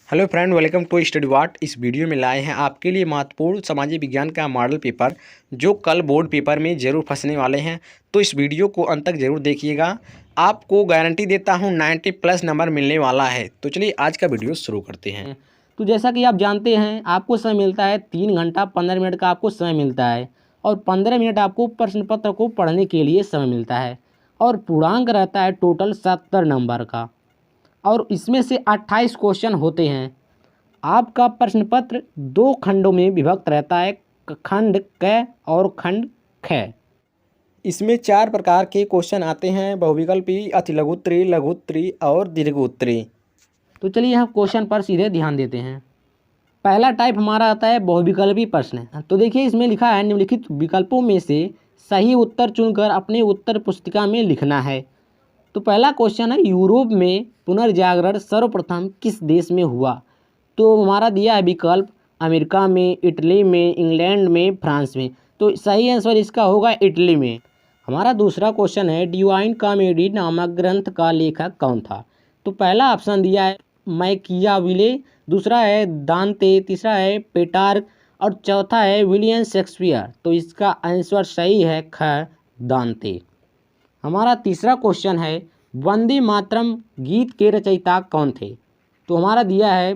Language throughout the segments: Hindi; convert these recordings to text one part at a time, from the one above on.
Hello friend, welcome to study watt. इस वीडियो में लाए हैं आपके लिए महत्वपूर्ण सामाजिक विज्ञान का मॉडल पेपर जो कल बोर्ड पेपर में ज़रूर फंसने वाले हैं। तो इस वीडियो को अंत तक ज़रूर देखिएगा। आपको गारंटी देता हूं 90+ नंबर मिलने वाला है। तो चलिए आज का वीडियो शुरू करते हैं। तो जैसा कि आप जानते हैं आपको समय मिलता है 3 घंटा 15 मिनट का आपको समय मिलता है और 15 मिनट आपको प्रश्न पत्र को पढ़ने के लिए समय मिलता है और पूर्णांक रहता है टोटल 70 नंबर का और इसमें से 28 क्वेश्चन होते हैं। आपका प्रश्न पत्र 2 खंडों में विभक्त रहता है, खंड क और खंड ख। इसमें 4 प्रकार के क्वेश्चन आते हैं: बहुविकल्पी, अतिलघु उत्तरी, लघु उत्तरी और दीर्घ उत्तरी। तो चलिए हम क्वेश्चन पर सीधे ध्यान देते हैं। पहला टाइप हमारा आता है बहुविकल्पी प्रश्न। तो देखिए इसमें लिखा है निम्नलिखित विकल्पों में से सही उत्तर चुनकर अपने उत्तर पुस्तिका में लिखना है। तो पहला क्वेश्चन है यूरोप में पुनर्जागरण सर्वप्रथम किस देश में हुआ। तो हमारा दिया है विकल्प अमेरिका में, इटली में, इंग्लैंड में, फ्रांस में। तो सही आंसर इसका होगा इटली में। हमारा दूसरा क्वेश्चन है डिवाइन कॉमेडी नामक ग्रंथ का लेखक कौन था। तो पहला ऑप्शन दिया है मैकियावेली, दूसरा है दांते, तीसरा है पेटार्क और चौथा है विलियम शेक्सपियर। तो इसका आंसर सही है ख दांते। हमारा तीसरा क्वेश्चन है वंदे मातरम गीत के रचयिता कौन थे। तो हमारा दिया है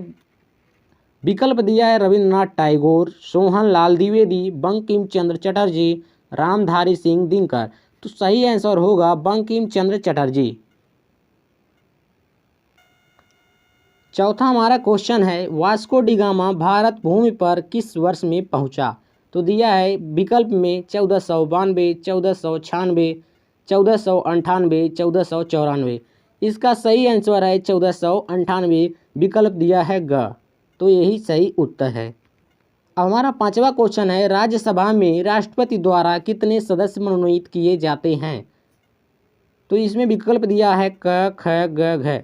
विकल्प दिया है रविंद्रनाथ टैगोर, सोहन लाल द्विवेदी, बंकिम चंद्र चटर्जी, रामधारी सिंह दिनकर। तो सही आंसर होगा बंकिम चंद्र चटर्जी। चौथा हमारा क्वेश्चन है वास्को डी गामा भारत भूमि पर किस वर्ष में पहुंचा। तो दिया है विकल्प में 1492, 1496, 1498, 1494। इसका सही आंसर है 1498, विकल्प दिया है ग। तो यही सही उत्तर है। अब हमारा पांचवा क्वेश्चन है राज्यसभा में राष्ट्रपति द्वारा कितने सदस्य मनोनीत किए जाते हैं। तो इसमें विकल्प दिया है क ख ग घ।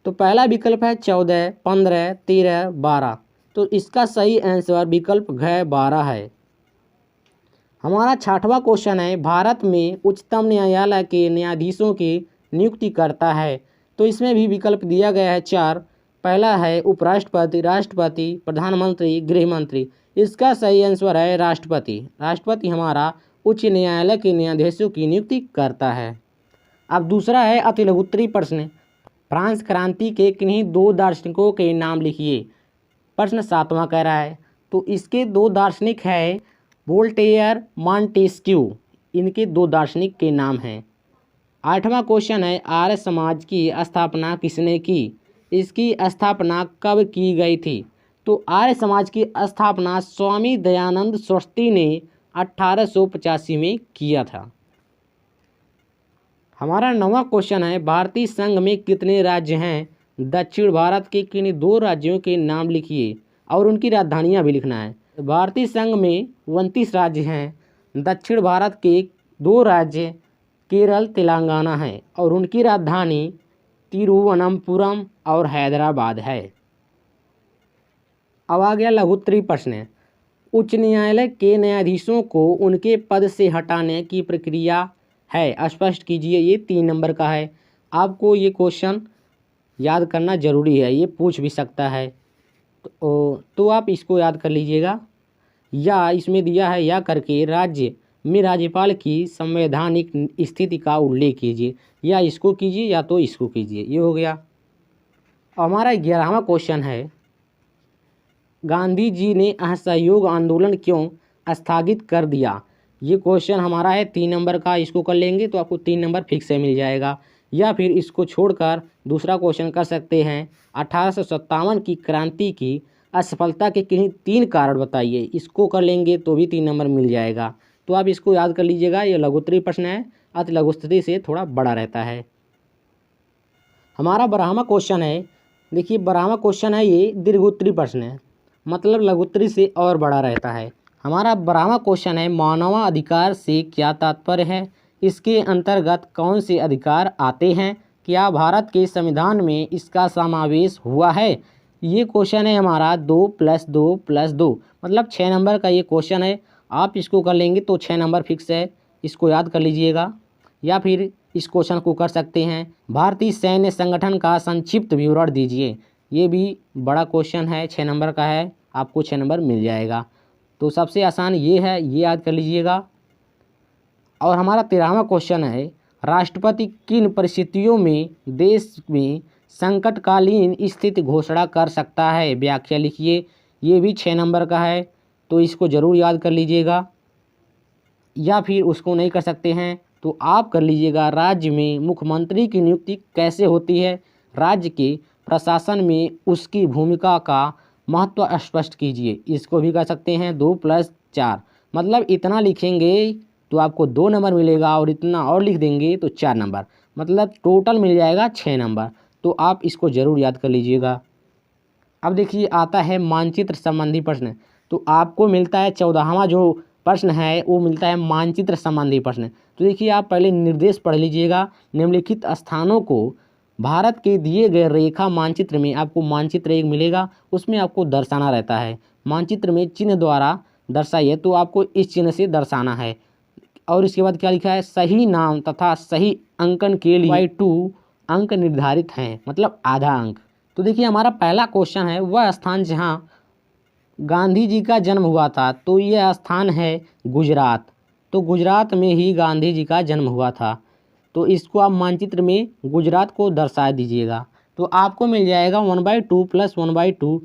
तो पहला विकल्प है 14, 15, 13, 12। तो इसका सही आंसर विकल्प घ 12 है। हमारा छठवां क्वेश्चन है भारत में उच्चतम न्यायालय के न्यायाधीशों की नियुक्ति करता है। तो इसमें भी विकल्प दिया गया है 4। पहला है उपराष्ट्रपति, राष्ट्रपति, प्रधानमंत्री, गृह मंत्री। इसका सही आंसर है राष्ट्रपति। राष्ट्रपति हमारा उच्च न्यायालय के न्यायाधीशों की नियुक्ति करता है। अब दूसरा है अतिलघुत्तरी प्रश्न। फ्रांस क्रांति के किन्हीं 2 दार्शनिकों के नाम लिखिए। प्रश्न 7वां कह रहा है। तो इसके 2 दार्शनिक है वोल्टेयर, मॉन्टेस्क्यू। इनके 2 दार्शनिक के नाम हैं। 8वां क्वेश्चन है आर्य समाज की स्थापना किसने की। इसकी स्थापना कब की गई थी। तो आर्य समाज की स्थापना स्वामी दयानंद सरस्वती ने 1885 में किया था। हमारा 9वां क्वेश्चन है भारतीय संघ में कितने राज्य हैं। दक्षिण भारत के किन 2 राज्यों के नाम लिखिए और उनकी राजधानियां भी लिखना है। भारतीय संघ में 29 राज्य हैं। दक्षिण भारत के 2 राज्य केरल, तेलंगाना हैं और उनकी राजधानी तिरुवनंतपुरम और हैदराबाद है। अब आ गया लघुत्तरी प्रश्न। उच्च न्यायालय के न्यायाधीशों को उनके पद से हटाने की प्रक्रिया है, स्पष्ट कीजिए। ये 3 नंबर का है। आपको ये क्वेश्चन याद करना जरूरी है, ये पूछ भी सकता है। तो आप इसको याद कर लीजिएगा। या इसमें दिया है या करके राज्य में राज्यपाल की संवैधानिक स्थिति का उल्लेख कीजिए। या इसको कीजिए या तो इसको कीजिए। ये हो गया। हमारा 11वां क्वेश्चन है गांधी जी ने असहयोग आंदोलन क्यों स्थगित कर दिया। ये क्वेश्चन हमारा है 3 नंबर का। इसको कर लेंगे तो आपको 3 नंबर फिक्स से मिल जाएगा। या फिर इसको छोड़कर दूसरा क्वेश्चन कर सकते हैं 1857 की क्रांति की असफलता के किन्हीं 3 कारण बताइए। इसको कर लेंगे तो भी 3 नंबर मिल जाएगा। तो आप इसको याद कर लीजिएगा। ये लघुत्तरी प्रश्न है, अति लघुत्तरी से थोड़ा बड़ा रहता है। हमारा 12वां क्वेश्चन है, देखिए 12वां क्वेश्चन है ये दीर्घोत्तरी प्रश्न है, मतलब लघुत्तरी से और बड़ा रहता है। हमारा 12वां क्वेश्चन है मानवाधिकार से क्या तात्पर्य है। इसके अंतर्गत कौन से अधिकार आते हैं। क्या भारत के संविधान में इसका समावेश हुआ है। ये क्वेश्चन है हमारा 2+2+2 मतलब 6 नंबर का ये क्वेश्चन है। आप इसको कर लेंगे तो 6 नंबर फिक्स है। इसको याद कर लीजिएगा। या फिर इस क्वेश्चन को कर सकते हैं भारतीय सैन्य संगठन का संक्षिप्त विवरण दीजिए। ये भी बड़ा क्वेश्चन है, 6 नंबर का है, आपको 6 नंबर मिल जाएगा। तो सबसे आसान ये है, ये याद कर लीजिएगा। और हमारा 13वां क्वेश्चन है, राष्ट्रपति किन परिस्थितियों में देश में संकटकालीन स्थिति घोषणा कर सकता है, व्याख्या लिखिए। ये भी 6 नंबर का है, तो इसको ज़रूर याद कर लीजिएगा। या फिर उसको नहीं कर सकते हैं तो आप कर लीजिएगा, राज्य में मुख्यमंत्री की नियुक्ति कैसे होती है, राज्य के प्रशासन में उसकी भूमिका का महत्व स्पष्ट कीजिए। इसको भी कर सकते हैं। 2 + 4 मतलब इतना लिखेंगे तो आपको 2 नंबर मिलेगा, और इतना और लिख देंगे तो 4 नंबर, मतलब टोटल मिल जाएगा 6 नंबर। तो आप इसको ज़रूर याद कर लीजिएगा। अब देखिए आता है मानचित्र संबंधी प्रश्न। तो आपको मिलता है 14वां जो प्रश्न है वो मिलता है मानचित्र संबंधी प्रश्न। तो देखिए आप पहले निर्देश पढ़ लीजिएगा। निम्नलिखित स्थानों को भारत के दिए गए रेखा मानचित्र में आपको मानचित्र एक मिलेगा, उसमें आपको दर्शाना रहता है। मानचित्र में चिन्ह द्वारा दर्शाइए, तो आपको इस चिन्ह से दर्शाना है। और इसके बाद क्या लिखा है, सही नाम तथा सही अंकन के लिए 2 अंक निर्धारित हैं, मतलब आधा अंक। तो देखिए हमारा पहला क्वेश्चन है, वह स्थान जहाँ गांधी जी का जन्म हुआ था, तो यह स्थान है गुजरात। तो गुजरात में ही गांधी जी का जन्म हुआ था, तो इसको आप मानचित्र में गुजरात को दर्शा दीजिएगा। तो आपको मिल जाएगा 1/2 + 1/2,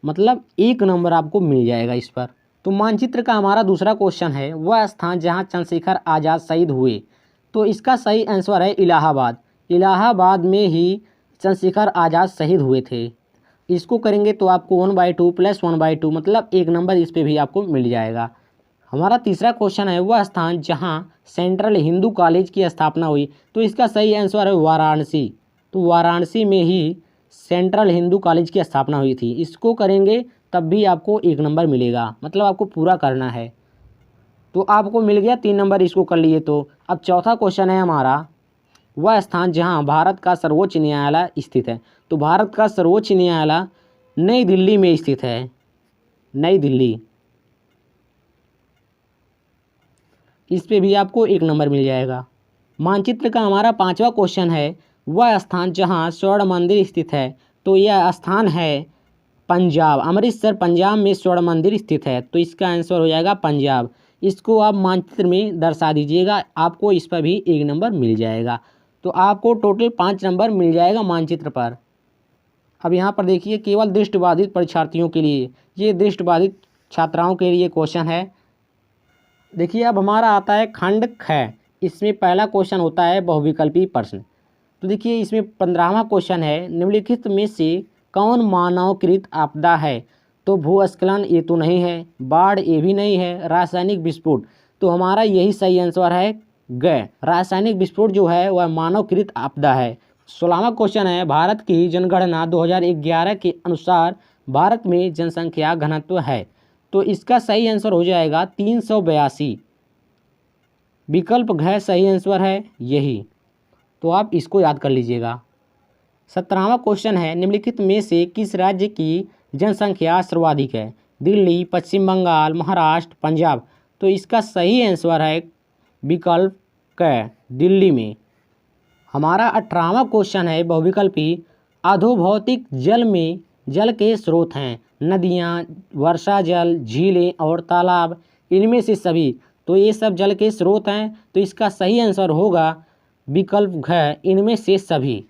मतलब 1 नंबर आपको मिल जाएगा इस पर। तो मानचित्र का हमारा दूसरा क्वेश्चन है, वह स्थान जहाँ चंद्रशेखर आज़ाद शहीद हुए। तो इसका सही आंसर है इलाहाबाद। इलाहाबाद में ही चंद्रशेखर आज़ाद शहीद हुए थे। इसको करेंगे तो आपको 1/2 + 1/2 मतलब 1 नंबर इस पे भी आपको मिल जाएगा। हमारा तीसरा क्वेश्चन है, वह स्थान जहां सेंट्रल हिंदू कॉलेज की स्थापना हुई। तो इसका सही आंसर है वाराणसी। तो वाराणसी में ही सेंट्रल हिंदू कॉलेज की स्थापना हुई थी। इसको करेंगे तब भी आपको 1 नंबर मिलेगा, मतलब आपको पूरा करना है। तो आपको मिल गया 3 नंबर, इसको कर लिए। तो अब चौथा क्वेश्चन है हमारा, वह स्थान जहां भारत का सर्वोच्च न्यायालय स्थित है। तो भारत का सर्वोच्च न्यायालय नई दिल्ली में स्थित है, नई दिल्ली। इस पे भी आपको 1 नंबर मिल जाएगा। मानचित्र का हमारा 5वां क्वेश्चन है, वह स्थान जहां स्वर्ण मंदिर स्थित है। तो यह स्थान है पंजाब, अमृतसर पंजाब में स्वर्ण मंदिर स्थित है। तो इसका आंसर हो जाएगा पंजाब। इसको आप मानचित्र में दर्शा दीजिएगा, आपको इस पर भी 1 नंबर मिल जाएगा। तो आपको टोटल 5 नंबर मिल जाएगा मानचित्र पर। अब यहाँ पर देखिए, केवल दृष्टिबाधित परीक्षार्थियों के लिए, ये दृष्टिबाधित छात्राओं के लिए क्वेश्चन है। देखिए अब हमारा आता है खंड ख। इसमें पहला क्वेश्चन होता है बहुविकल्पी प्रश्न। तो देखिए इसमें 15वां क्वेश्चन है, निम्नलिखित में से कौन मानवकृत आपदा है। तो भूस्खलन ये तो नहीं है, बाढ़ ये भी नहीं है, रासायनिक विस्फोट। तो हमारा यही सही आंसर है ग, रासायनिक विस्फोट जो है वह मानवकृत आपदा है। 16वां क्वेश्चन है, भारत की जनगणना 2011 के अनुसार भारत में जनसंख्या घनत्व है। तो इसका सही आंसर हो जाएगा 382। विकल्प घ सही आंसर है यही, तो आप इसको याद कर लीजिएगा। 17वां क्वेश्चन है, निम्नलिखित में से किस राज्य की जनसंख्या सर्वाधिक है। दिल्ली, पश्चिम बंगाल, महाराष्ट्र, पंजाब। तो इसका सही आंसर है विकल्प क, दिल्ली में। हमारा 18वां क्वेश्चन है बहुविकल्पी, अधोभौतिक जल में जल के स्रोत हैं, नदियाँ, वर्षा जल, झीलें और तालाब, इनमें से सभी। तो ये सब जल के स्रोत हैं, तो इसका सही आंसर होगा विकल्प घ, इनमें से सभी।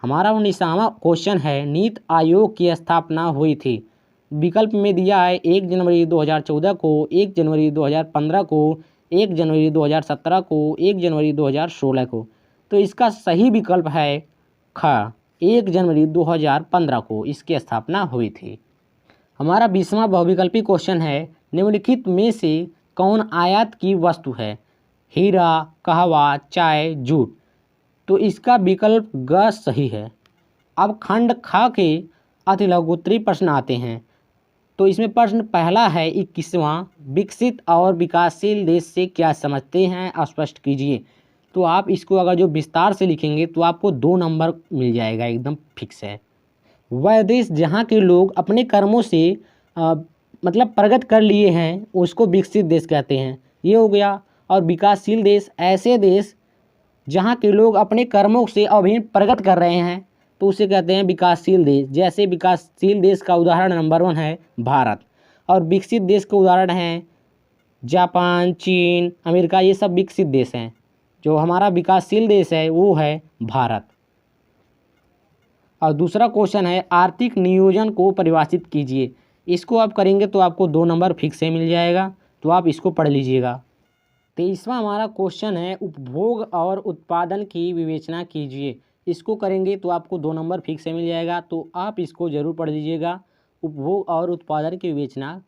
हमारा 19वां क्वेश्चन है, नीति आयोग की स्थापना हुई थी। विकल्प में दिया है 1 जनवरी 2014 को, 1 जनवरी 2015 को, 1 जनवरी 2017 को, 1 जनवरी 2016 को। तो इसका सही विकल्प है ख, 1 जनवरी 2015 को इसकी स्थापना हुई थी। हमारा 20वां बहुविकल्पी क्वेश्चन है, निम्नलिखित में से कौन आयात की वस्तु है। हीरा, कहवा, चाय, जूट। तो इसका विकल्प ग सही है। अब खंड ख के अतिलघुत्तरीय प्रश्न आते हैं। तो इसमें प्रश्न पहला है 21वां, विकसित और विकासशील देश से क्या समझते हैं, स्पष्ट कीजिए। तो आप इसको अगर जो विस्तार से लिखेंगे तो आपको 2 नंबर मिल जाएगा, एकदम फिक्स है। वह देश जहाँ के लोग अपने कर्मों से मतलब प्रगति कर लिए हैं उसको विकसित देश कहते हैं, ये हो गया। और विकासशील देश ऐसे देश जहाँ के लोग अपने कर्मों से अभी प्रगति कर रहे हैं, तो उसे कहते हैं विकासशील देश। जैसे विकासशील देश का उदाहरण नंबर 1 है भारत, और विकसित देश के उदाहरण हैं जापान, चीन, अमेरिका, ये सब विकसित देश हैं। जो हमारा विकासशील देश है वो है भारत। और दूसरा क्वेश्चन है आर्थिक नियोजन को परिभाषित कीजिए। इसको आप करेंगे तो आपको 2 नंबर फिक्स से मिल जाएगा, तो आप इसको पढ़ लीजिएगा। 23वां हमारा क्वेश्चन है उपभोग और उत्पादन की विवेचना कीजिए। इसको करेंगे तो आपको 2 नंबर फिक्स से मिल जाएगा, तो आप इसको ज़रूर पढ़ लीजिएगा, उपभोग और उत्पादन की विवेचना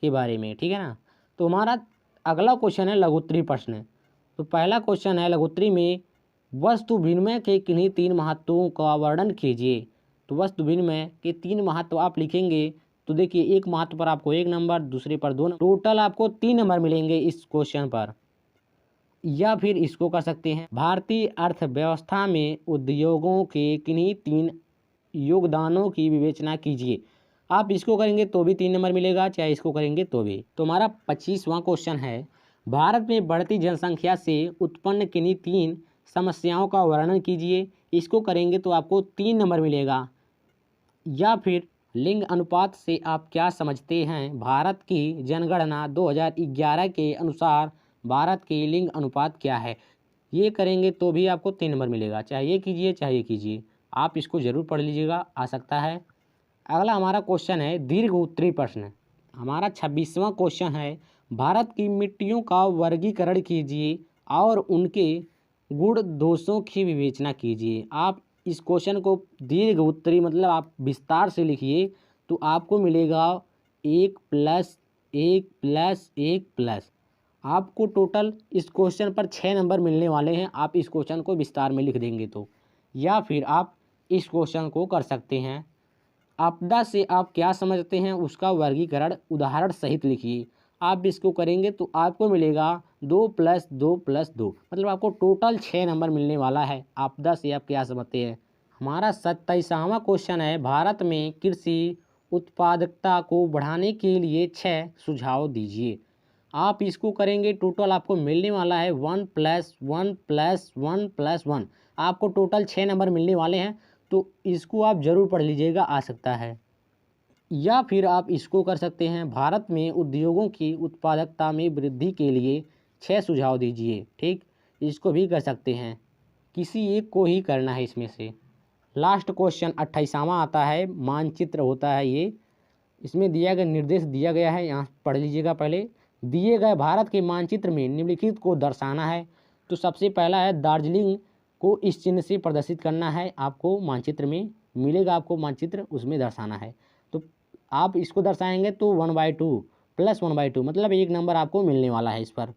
के बारे में, ठीक है ना। तो हमारा अगला क्वेश्चन है लघुत्तरी प्रश्न। तो पहला क्वेश्चन है लघुत्तरी में वस्तु विनिमय के किन्हीं 3 महत्वों का वर्णन कीजिए। तो वस्तु विनिमय के 3 महत्व आप लिखेंगे तो देखिए एक महत्व पर आपको 1 नंबर, दूसरे पर 2 नंबर, टोटल आपको 3 नंबर मिलेंगे इस क्वेश्चन पर। या फिर इसको कर सकते हैं भारतीय अर्थव्यवस्था में उद्योगों के किन्हीं 3 योगदानों की विवेचना कीजिए। आप इसको करेंगे तो भी 3 नंबर मिलेगा, चाहे इसको करेंगे तो भी। तो हमारा 25वां क्वेश्चन है भारत में बढ़ती जनसंख्या से उत्पन्न किन्हीं 3 समस्याओं का वर्णन कीजिए। इसको करेंगे तो आपको 3 नंबर मिलेगा। या फिर लिंग अनुपात से आप क्या समझते हैं, भारत की जनगणना 2011 के अनुसार भारत की लिंग अनुपात क्या है। ये करेंगे तो भी आपको 3 नंबर मिलेगा, चाहे ये कीजिए चाहे ये कीजिए। आप इसको ज़रूर पढ़ लीजिएगा, आ सकता है। अगला हमारा क्वेश्चन है दीर्घ उत्तरी प्रश्न। हमारा 26वां क्वेश्चन है भारत की मिट्टियों का वर्गीकरण कीजिए और उनके गुण दोषों की विवेचना कीजिए। आप इस क्वेश्चन को दीर्घ उत्तरी मतलब आप विस्तार से लिखिए तो आपको मिलेगा 1 + 1 + 1 +। आपको टोटल इस क्वेश्चन पर 6 नंबर मिलने वाले हैं, आप इस क्वेश्चन को विस्तार में लिख देंगे तो। या फिर आप इस क्वेश्चन को कर सकते हैं आपदा से आप क्या समझते हैं उसका वर्गीकरण उदाहरण सहित लिखिए। आप इसको करेंगे तो आपको मिलेगा 2 + 2 + 2, मतलब आपको टोटल 6 नंबर मिलने वाला है। आपदा से आप क्या समझते हैं। हमारा 27वां क्वेश्चन है भारत में कृषि उत्पादकता को बढ़ाने के लिए 6 सुझाव दीजिए। आप इसको करेंगे टोटल आपको मिलने वाला है 1 + 1 + 1 + 1। आपको टोटल 6 नंबर मिलने वाले हैं, तो इसको आप ज़रूर पढ़ लीजिएगा, आ सकता है। या फिर आप इसको कर सकते हैं भारत में उद्योगों की उत्पादकता में वृद्धि के लिए 6 सुझाव दीजिए। ठीक, इसको भी कर सकते हैं, किसी एक को ही करना है इसमें से। लास्ट क्वेश्चन 28वां आता है, मानचित्र होता है ये। इसमें दिया गया निर्देश दिया गया है, यहाँ पढ़ लीजिएगा पहले। दिए गए भारत के मानचित्र में निम्नलिखित को दर्शाना है। तो सबसे पहला है दार्जिलिंग को इस चिन्ह से प्रदर्शित करना है। आपको मानचित्र में मिलेगा, आपको मानचित्र उसमें दर्शाना है। तो आप इसको दर्शाएंगे तो 1/2 + 1/2 मतलब 1 नंबर आपको मिलने वाला है इस पर।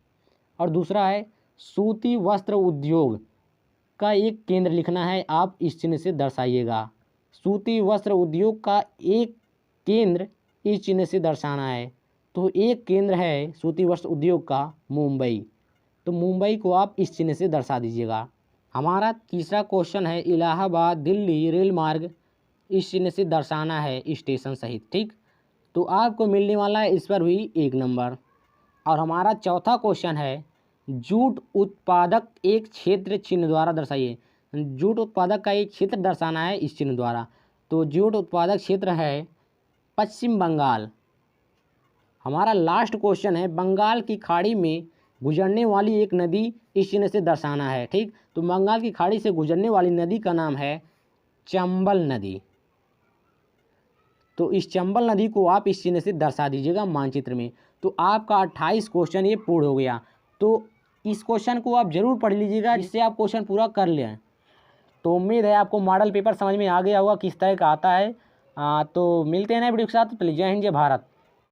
और दूसरा है सूती वस्त्र उद्योग का एक केंद्र लिखना है, आप इस चिन्ह से दर्शाइएगा। सूती वस्त्र उद्योग का एक केंद्र इस चिन्ह से दर्शाना है। तो एक केंद्र है सूती वस्त्र उद्योग का मुंबई, तो मुंबई को आप इस चिन्ह से दर्शा दीजिएगा। हमारा तीसरा क्वेश्चन है इलाहाबाद दिल्ली रेल मार्ग इस चिन्ह से दर्शाना है स्टेशन सहित। ठीक, तो आपको मिलने वाला है इस पर भी 1 नंबर। और हमारा चौथा क्वेश्चन है जूट उत्पादक एक क्षेत्र चिन्ह द्वारा दर्शाइए। जूट उत्पादक का एक क्षेत्र दर्शाना है इस चिन्ह द्वारा। तो जूट उत्पादक क्षेत्र है पश्चिम बंगाल। हमारा लास्ट क्वेश्चन है बंगाल की खाड़ी में गुजरने वाली एक नदी इस चिन्ह से दर्शाना है। ठीक, तो बंगाल की खाड़ी से गुजरने वाली नदी का नाम है चंबल नदी। तो इस चंबल नदी को आप इस चिन्ह से दर्शा दीजिएगा मानचित्र में। तो आपका 28 क्वेश्चन ये पूर्ण हो गया। तो इस क्वेश्चन को आप जरूर पढ़ लीजिएगा, जिससे आप क्वेश्चन पूरा कर लें। तो उम्मीद है आपको मॉडल पेपर समझ में आ गया होगा किस तरह का आता है। तो मिलते हैं नए वीडियो के साथ। तो जय हिंद, जय भारत।